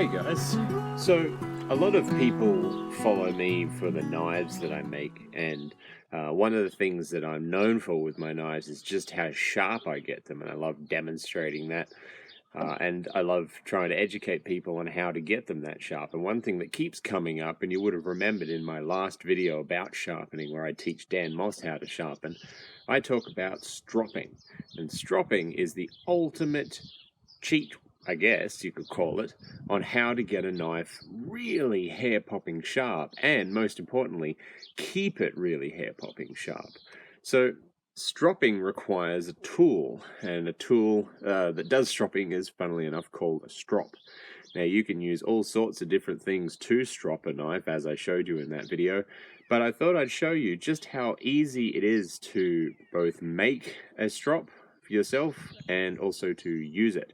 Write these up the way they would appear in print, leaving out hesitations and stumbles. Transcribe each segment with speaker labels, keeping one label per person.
Speaker 1: Hey guys, so a lot of people follow me for the knives that I make, and one of the things that I'm known for with my knives is just how sharp I get them, and I love demonstrating that, and I love trying to educate people on how to get them that sharp. And one thing that keeps coming up, and you would have remembered in my last video about sharpening, where I teach Dan Moss how to sharpen, I talk about stropping, and stropping is the ultimate cheat, I guess you could call it, on how to get a knife really hair-popping sharp, and most importantly, keep it really hair-popping sharp. So stropping requires a tool, and a tool that does stropping is, funnily enough, called a strop. Now you can use all sorts of different things to strop a knife, as I showed you in that video, but I thought I'd show you just how easy it is to both make a strop for yourself and also to use it.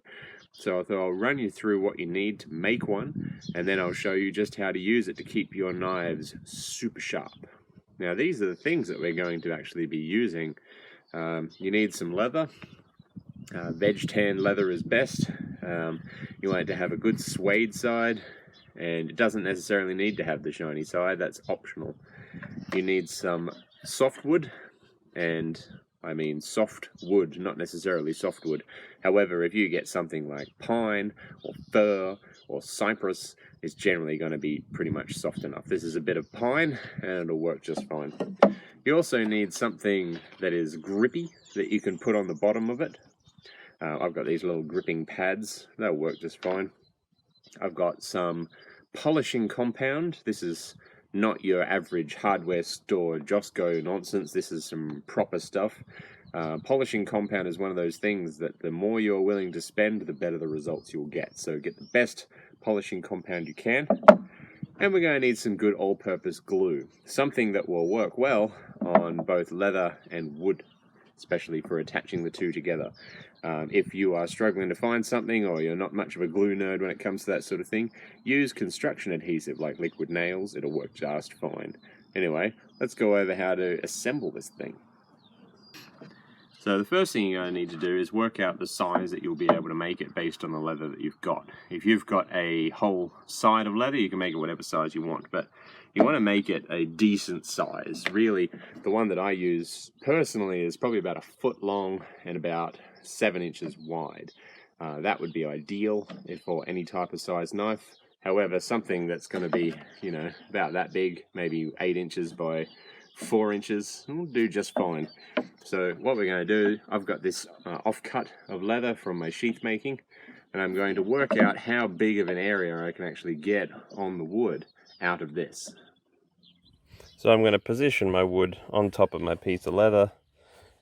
Speaker 1: So I thought I'll run you through what you need to make one, and then I'll show you just how to use it to keep your knives super sharp. Now these are the things that we're going to actually be using. You need some leather. Veg tan leather is best. You want it to have a good suede side, and it doesn't necessarily need to have the shiny side, that's optional. You need some softwood, and I mean soft wood, not necessarily softwood. However, if you get something like pine or fir or cypress, it's generally going to be pretty much soft enough. This is a bit of pine and it'll work just fine. You also need something that is grippy that you can put on the bottom of it. I've got these little gripping pads, they'll work just fine. I've got some polishing compound. This is not your average hardware store Josco nonsense. This is some proper stuff. Polishing compound is one of those things that the more you're willing to spend, the better the results you'll get. So get the best polishing compound you can. And we're going to need some good all-purpose glue. Something that will work well on both leather and wood, especially for attaching the two together. If you are struggling to find something, or you're not much of a glue nerd when it comes to that sort of thing, use construction adhesive like liquid nails. It'll work just fine. Anyway, let's go over how to assemble this thing. So the first thing you're going to need to do is work out the size that you'll be able to make it based on the leather that you've got. If you've got a whole side of leather, you can make it whatever size you want, but you want to make it a decent size. Really, the one that I use personally is probably about 1 foot long and about 7 inches wide. That would be ideal for any type of size knife. However, something that's going to be, you know, about that big, maybe 8 inches by 4 inches, will do just fine. So what we're going to do, I've got this offcut of leather from my sheath making, and I'm going to work out how big of an area I can actually get on the wood out of this. So I'm going to position my wood on top of my piece of leather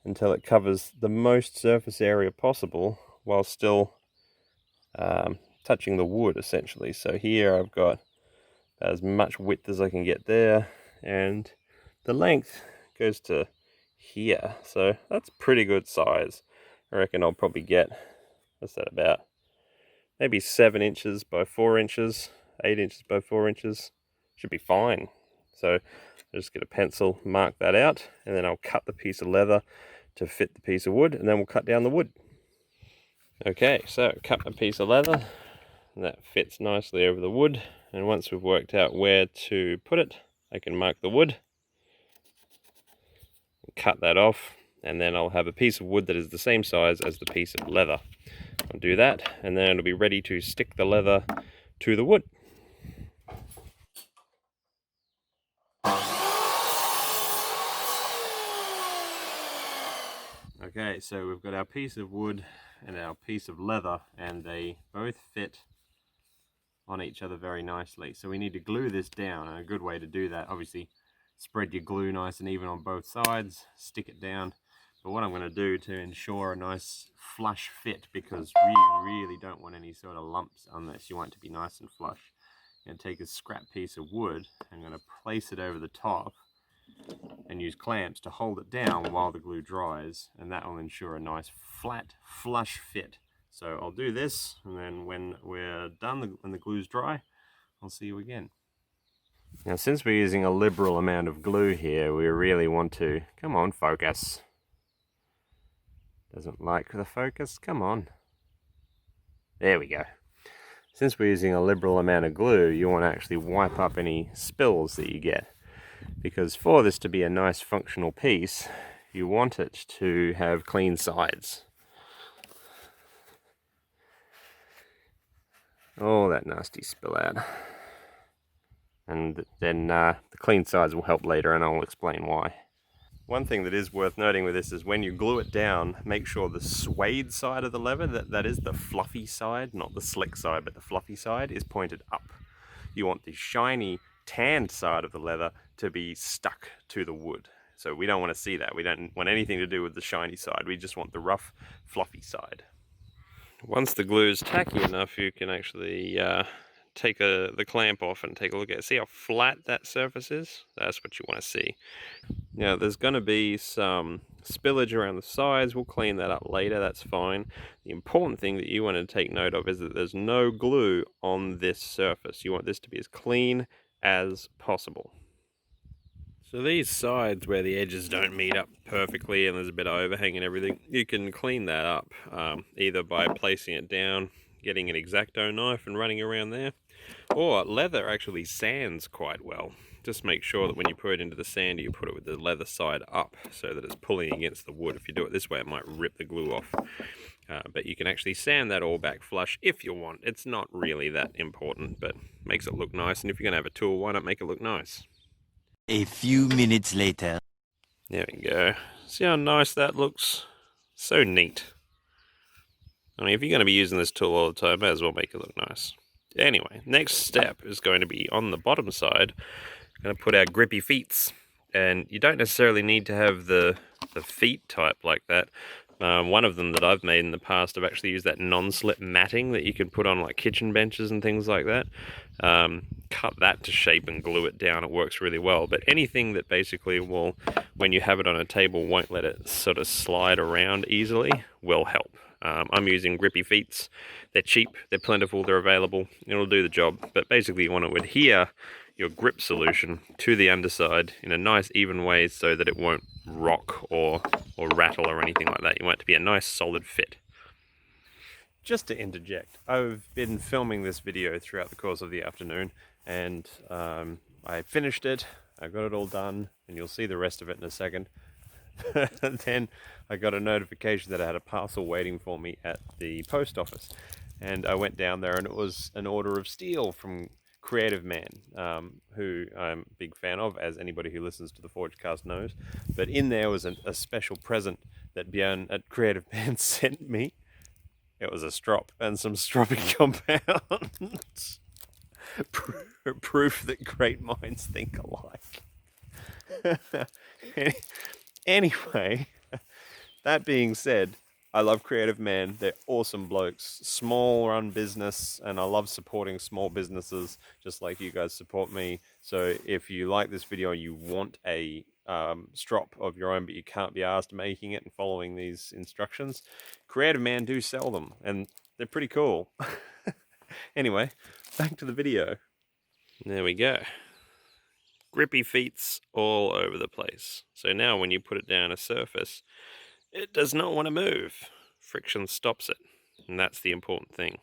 Speaker 1: until it covers the most surface area possible while still touching the wood, essentially. So here I've got as much width as I can get there, and the length goes to here, so that's pretty good size. I reckon I'll probably get, what's that, about maybe 7 inches by 4 inches, 8 inches by 4 inches. Should be fine. So I'll just get a pencil, mark that out, and then I'll cut the piece of leather to fit the piece of wood, and then we'll cut down the wood. Okay, so cut a piece of leather, and that fits nicely over the wood, and once we've worked out where to put it, I can mark the wood, cut that off, and then I'll have a piece of wood that is the same size as the piece of leather. I'll do that, and then it'll be ready to stick the leather to the wood. Okay, so we've got our piece of wood and our piece of leather, and they both fit on each other very nicely. So we need to glue this down, and a good way to do that, obviously, spread your glue nice and even on both sides, stick it down. But what I'm going to do to ensure a nice flush fit, because we really don't want any sort of lumps on this, you want it to be nice and flush. I'm going to take a scrap piece of wood, I'm going to place it over the top and use clamps to hold it down while the glue dries, and that will ensure a nice flat flush fit. So I'll do this, and then when we're done, when the glue's dry, I'll see you again. Now, since we're using a liberal amount of glue here, we really want to, come on, focus. Doesn't like the focus, come on. There we go. Since we're using a liberal amount of glue, you want to actually wipe up any spills that you get. Because for this to be a nice functional piece, you want it to have clean sides. Oh, that nasty spill out. And then the clean sides will help later, and I'll explain why. One thing that is worth noting with this is when you glue it down, make sure the suede side of the lever, that is the fluffy side, not the slick side, but the fluffy side, is pointed up. You want the shiny, tanned side of the leather to be stuck to the wood. So we don't want to see that. We don't want anything to do with the shiny side. We just want the rough, fluffy side. Once the glue is tacky enough, you can actually take the clamp off and take a look at it. See how flat that surface is? That's what you want to see. Now there's going to be some spillage around the sides. We'll clean that up later, that's fine. The important thing that you want to take note of is that there's no glue on this surface. You want this to be as clean as possible. So these sides where the edges don't meet up perfectly and there's a bit of overhang and everything, you can clean that up either by placing it down, getting an X-Acto knife and running around there, or leather actually sands quite well. Just make sure that when you put it into the sander, you put it with the leather side up so that it's pulling against the wood. If you do it this way, it might rip the glue off. But you can actually sand that all back flush if you want. It's not really that important, but makes it look nice. And if you're going to have a tool, why not make it look nice?
Speaker 2: A few minutes later.
Speaker 1: There we go. See how nice that looks? So neat. I mean, if you're going to be using this tool all the time, may as well make it look nice. Anyway, next step is going to be on the bottom side. I'm going to put our grippy feets. And you don't necessarily need to have the feet type like that. One of them that I've made in the past, I've actually used that non-slip matting that you can put on like kitchen benches and things like that. Cut that to shape and glue it down. It works really well. But anything that basically will, when you have it on a table, won't let it sort of slide around easily, will help. I'm using grippy feets. They're cheap, they're plentiful, they're available. It'll do the job. But basically you want to adhere your grip solution to the underside in a nice even way so that it won't rock or rattle or anything like that. You want it to be a nice solid fit. Just to interject, I've been filming this video throughout the course of the afternoon, and I finished it, I got it all done, and you'll see the rest of it in a second. Then I got a notification that I had a parcel waiting for me at the post office, and I went down there and it was an order of steel from Creative Man, who I'm a big fan of, as anybody who listens to the ForgeCast knows. But in there was a special present that Björn at Creative Man sent me. It was a strop and some stropping compounds. Proof that great minds think alike. Anyway, that being said, I love Creative Man. They're awesome blokes. Small run business, and I love supporting small businesses just like you guys support me. So if you like this video and you want a strop of your own but you can't be asked making it and following these instructions, Creative Man do sell them, and they're pretty cool. Anyway, back to the video. There we go. Grippy feets all over the place. So now when you put it down a surface, it does not want to move. Friction stops it, and that's the important thing.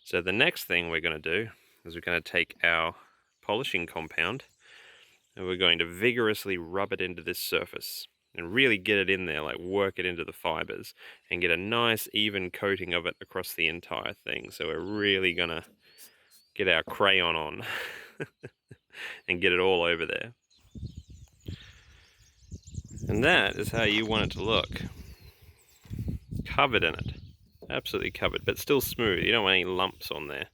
Speaker 1: So the next thing we're going to do is we're going to take our polishing compound and we're going to vigorously rub it into this surface and really get it in there, like work it into the fibers and get a nice even coating of it across the entire thing. So we're really going to get our crayon on and get it all over there. And that is how you want it to look. Covered in it. Absolutely covered, but still smooth. You don't want any lumps on there.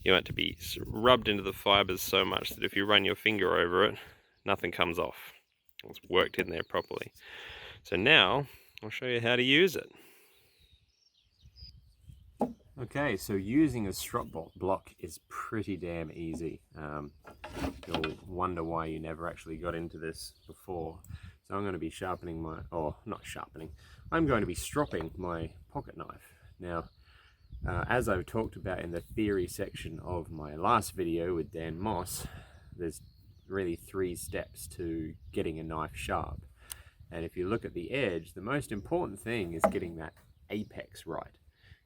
Speaker 1: You want it to be rubbed into the fibers so much that if you run your finger over it, nothing comes off. It's worked in there properly. So now, I'll show you how to use it. Okay, so using a strop block is pretty damn easy. You'll wonder why you never actually got into this before. So I'm going to be sharpening my, or not sharpening, I'm going to be stropping my pocket knife. Now, as I've talked about in the theory section of my last video with Dan Moss, there's really 3 steps to getting a knife sharp. And if you look at the edge, the most important thing is getting that apex right.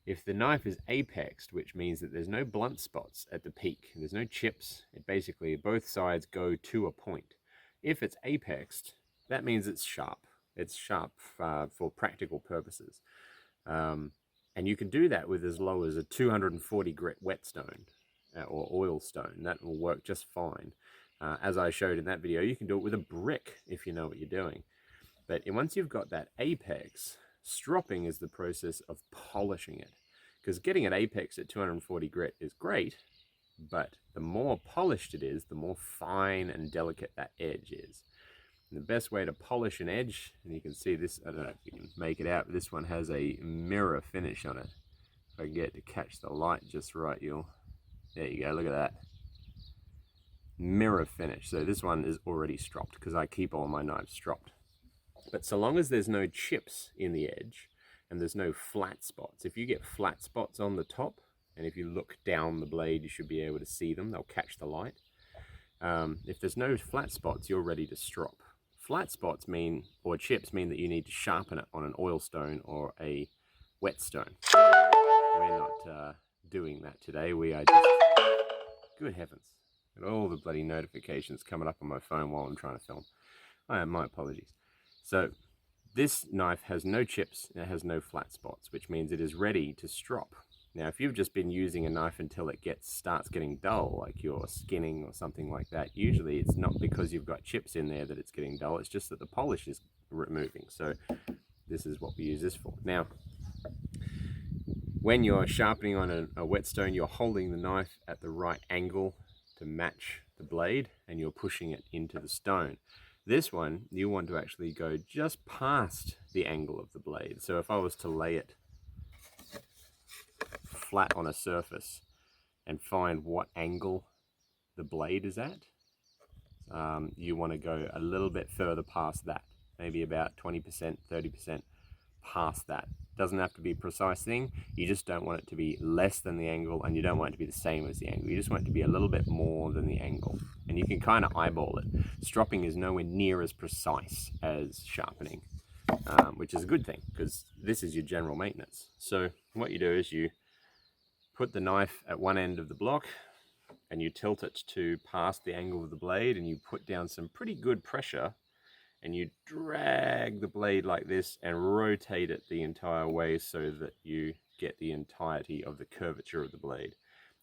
Speaker 1: If the knife is apexed, which means that there's no blunt spots at the peak, there's no chips, it basically both sides go to a point. If it's apexed, that means it's sharp. It's sharp for practical purposes. And you can do that with as low as a 240 grit whetstone or oil stone. That will work just fine. As I showed in that video, you can do it with a brick if you know what you're doing. But once you've got that apex, stropping is the process of polishing it. Because getting an apex at 240 grit is great, but the more polished it is, the more fine and delicate that edge is. And the best way to polish an edge, and you can see this, I don't know if you can make it out, but this one has a mirror finish on it. If I can get to catch the light just right, there you go, look at that. Mirror finish. So this one is already stropped because I keep all my knives stropped. But so long as there's no chips in the edge and there's no flat spots, if you get flat spots on the top, and if you look down the blade, you should be able to see them. They'll catch the light. If there's no flat spots, you're ready to strop. Flat spots mean, or chips mean that you need to sharpen it on an oil stone or a whetstone. We're not doing that today. We are just, good heavens, got all the bloody notifications coming up on my phone while I'm trying to film. My apologies. So this knife has no chips, and it has no flat spots, which means it is ready to strop. Now, if you've just been using a knife until it starts getting dull, like you're skinning or something like that, usually it's not because you've got chips in there that it's getting dull, it's just that the polish is removing. So this is what we use this for. Now, when you're sharpening on a whetstone, you're holding the knife at the right angle to match the blade, and you're pushing it into the stone. This one, you want to actually go just past the angle of the blade. So if I was to lay it flat on a surface and find what angle the blade is at, you want to go a little bit further past that, maybe about 20%, 30% past that. Doesn't have to be a precise thing. You just don't want it to be less than the angle, and you don't want it to be the same as the angle. You just want it to be a little bit more than the angle, and you can kind of eyeball it. Stropping is nowhere near as precise as sharpening, which is a good thing because this is your general maintenance. So what you do is you put the knife at one end of the block and you tilt it to past the angle of the blade, and you put down some pretty good pressure, and you drag the blade like this and rotate it the entire way so that you get the entirety of the curvature of the blade.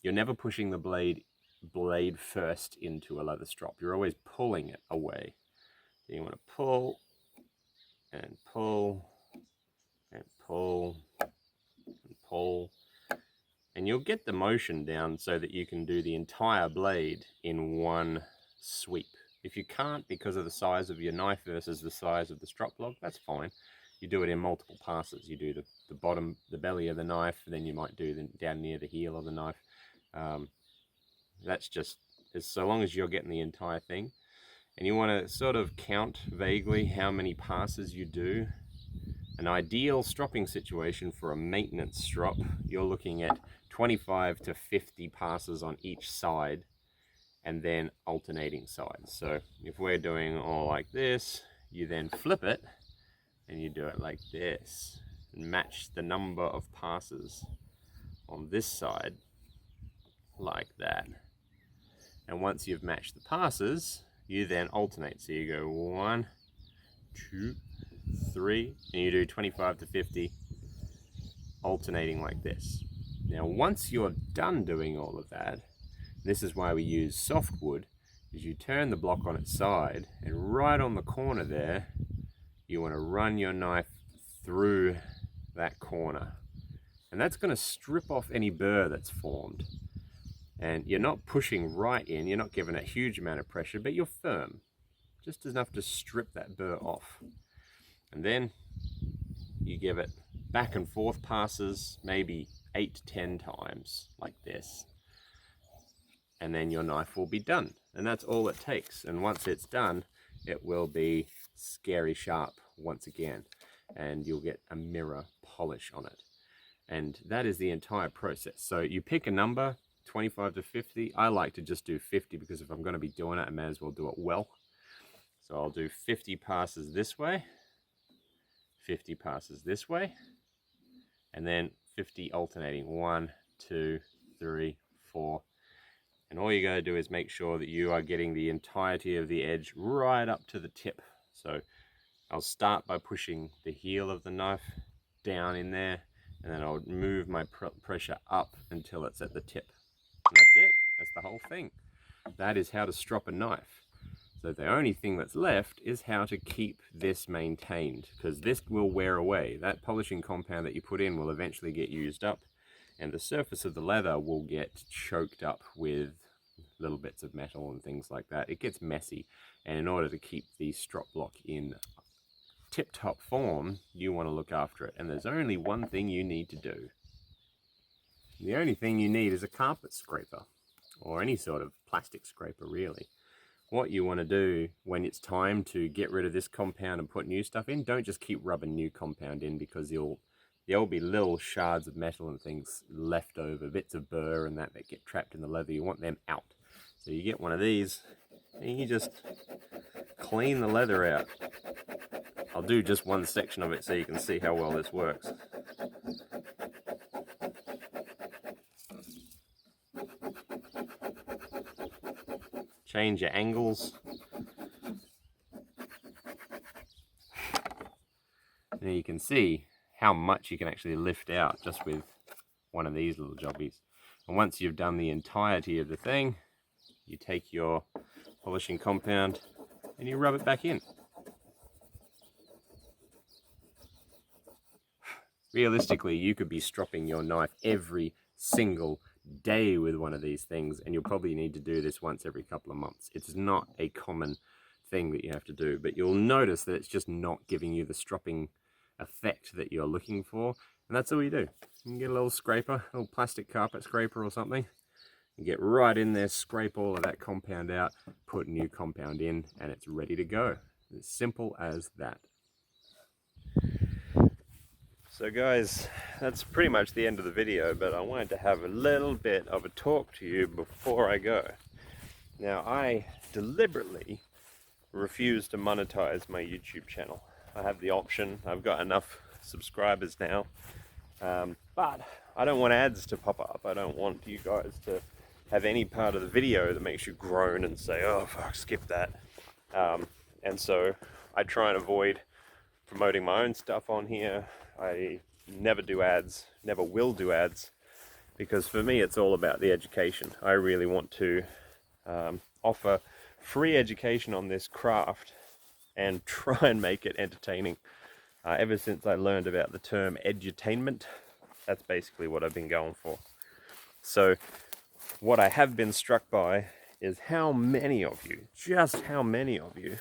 Speaker 1: You're never pushing the blade first into a leather strop. You're always pulling it away. So you want to pull and pull and pull and pull, and you'll get the motion down so that you can do the entire blade in one sweep. If you can't, because of the size of your knife versus the size of the strop block, that's fine. You do it in multiple passes. You do the bottom, the belly of the knife, then you might do down near the heel of the knife. That's just, so long as you're getting the entire thing. And you want to sort of count vaguely how many passes you do. An ideal stropping situation for a maintenance strop, you're looking at 25 to 50 passes on each side, and then alternating sides. So if we're doing all like this, you then flip it and you do it like this and match the number of passes on this side like that. And once you've matched the passes, you then alternate. So you go 1, 2, 3, and you do 25 to 50 alternating like this. Now once you're done doing all of that, this is why we use softwood, is you turn the block on its side, and right on the corner there, you want to run your knife through that corner. And that's going to strip off any burr that's formed. And you're not pushing right in, you're not giving a huge amount of pressure, but you're firm. Just enough to strip that burr off. And then you give it back and forth passes, maybe 8 to 10 times, like this. And then your knife will be done. And that's all it takes. And once it's done, it will be scary sharp once again. And you'll get a mirror polish on it. And that is the entire process. So you pick a number, 25 to 50. I like to just do 50 because if I'm going to be doing it, I may as well do it well. So I'll do 50 passes this way, 50 passes this way, and then 50 alternating. 1, 2, 3, 4. And all you got to do is make sure that you are getting the entirety of the edge right up to the tip. So I'll start by pushing the heel of the knife down in there, and then I'll move my pressure up until it's at the tip. And that's it. That's the whole thing. That is how to strop a knife. So the only thing that's left is how to keep this maintained, because this will wear away. That polishing compound that you put in will eventually get used up, and the surface of the leather will get choked up with little bits of metal and things like that. It gets messy, and in order to keep the strop block in tip-top form, you want to look after it. And there's only one thing you need to do. The only thing you need is a carpet scraper, or any sort of plastic scraper, really. What you want to do when it's time to get rid of this compound and put new stuff in, don't just keep rubbing new compound in, because there'll be little shards of metal and things left over, bits of burr and that get trapped in the leather. You want them out. So you get one of these and you just clean the leather out. I'll do just one section of it so you can see how well this works. Change your angles. And you can see how much you can actually lift out just with one of these little jobbies. And once you've done the entirety of the thing, you take your polishing compound and you rub it back in. Realistically, you could be stropping your knife every single day with one of these things, and you'll probably need to do this once every couple of months. It's not a common thing that you have to do, but you'll notice that it's just not giving you the stropping effect that you're looking for. And that's all you do. You can get a little scraper, a little plastic carpet scraper or something, and get right in there, scrape all of that compound out, put new compound in, and it's ready to go. As simple as that. So guys, that's pretty much the end of the video, but I wanted to have a little bit of a talk to you before I go. Now, I deliberately refuse to monetize my YouTube channel. I have the option. I've got enough subscribers now, but I don't want ads to pop up. I don't want you guys to have any part of the video that makes you groan and say, oh fuck, skip that. And so I try and avoid promoting my own stuff on here. I never do ads, never will do ads, because for me it's all about the education. I really want to offer free education on this craft and try and make it entertaining. Ever since I learned about the term edutainment, that's basically what I've been going for. So what I have been struck by is how many of you, just how many of you,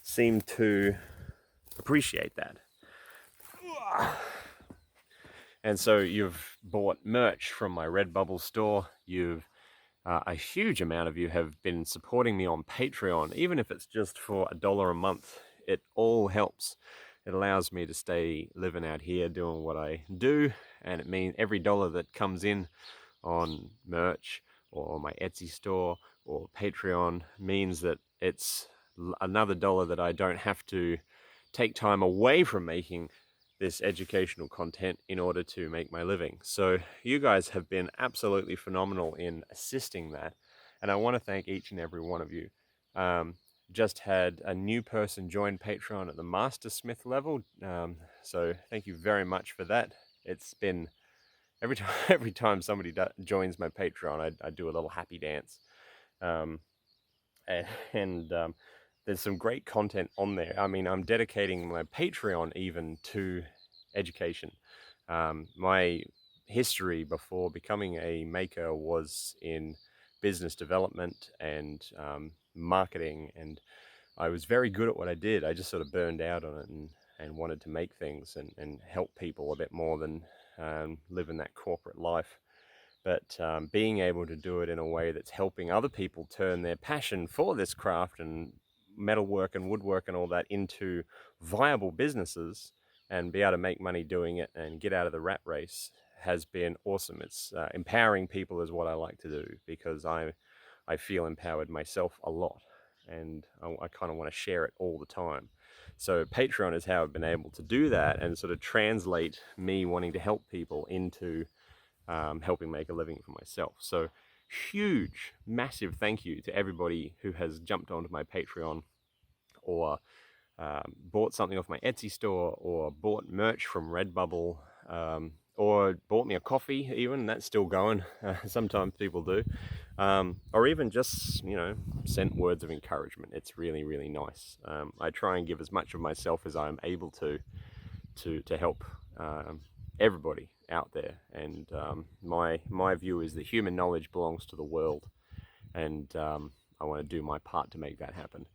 Speaker 1: seem to appreciate that. And so you've bought merch from my Redbubble store. A huge amount of you have been supporting me on Patreon, even if it's just for $1 a month. It all helps. It allows me to stay living out here doing what I do, and it means every dollar that comes in on merch or my Etsy store or Patreon means that it's another dollar that I don't have to take time away from making this educational content in order to make my living. So you guys have been absolutely phenomenal in assisting that, and I want to thank each and every one of you. Just had a new person join Patreon at the Master Smith level, so thank you very much for that. It's been every time somebody joins my Patreon, I do a little happy dance, and there's some great content on there. I mean, I'm dedicating my Patreon even to education. My history before becoming a maker was in business development and marketing, and I was very good at what I did. I just sort of burned out on it and wanted to make things and help people a bit more than live in that corporate life. But being able to do it in a way that's helping other people turn their passion for this craft and metalwork and woodwork and all that into viable businesses and be able to make money doing it and get out of the rat race has been awesome. It's empowering people is what I like to do, because I feel empowered myself a lot, and I kind of want to share it all the time.
Speaker 3: So Patreon is how I've been able to do that and sort of translate me wanting to help people into helping make a living for myself. So huge, massive thank you to everybody who has jumped onto my Patreon or bought something off my Etsy store or bought merch from Redbubble or bought me a coffee even, that's still going. Sometimes people do. Or even just, sent words of encouragement. It's really, really nice. I try and give as much of myself as I'm able to help everybody out there. And my view is that human knowledge belongs to the world, and I want to do my part to make that happen.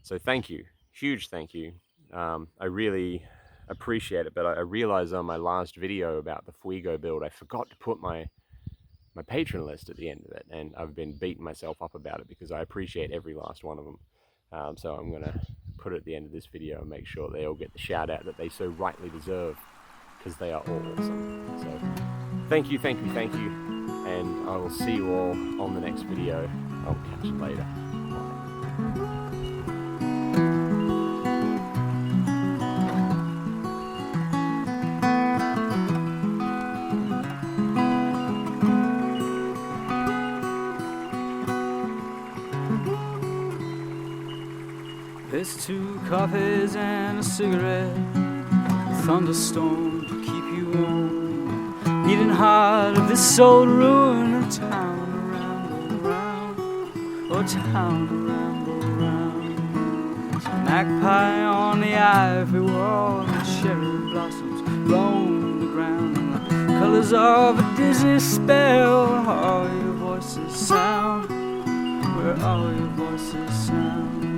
Speaker 3: So thank you, huge thank you. I really appreciate it, but I realized on my last video about the Fuego build, I forgot to put my patron list at the end of it, and I've been beating myself up about it because I appreciate every last one of them. So I'm going to put it at the end of this video and make sure they all get the shout out that they so rightly deserve, because they are all awesome. So thank you, thank you, thank you, and I will see you all on the next video. I'll catch you later. Bye.
Speaker 4: There's 2 coffees and a cigarette, a thunderstorm to keep you warm, beating heart of this old ruin of town around, oh town around. There's a magpie on the ivory wall, and cherry blossoms roam the ground, and the colors of a dizzy spell. Where all your voices sound, where all your voices sound.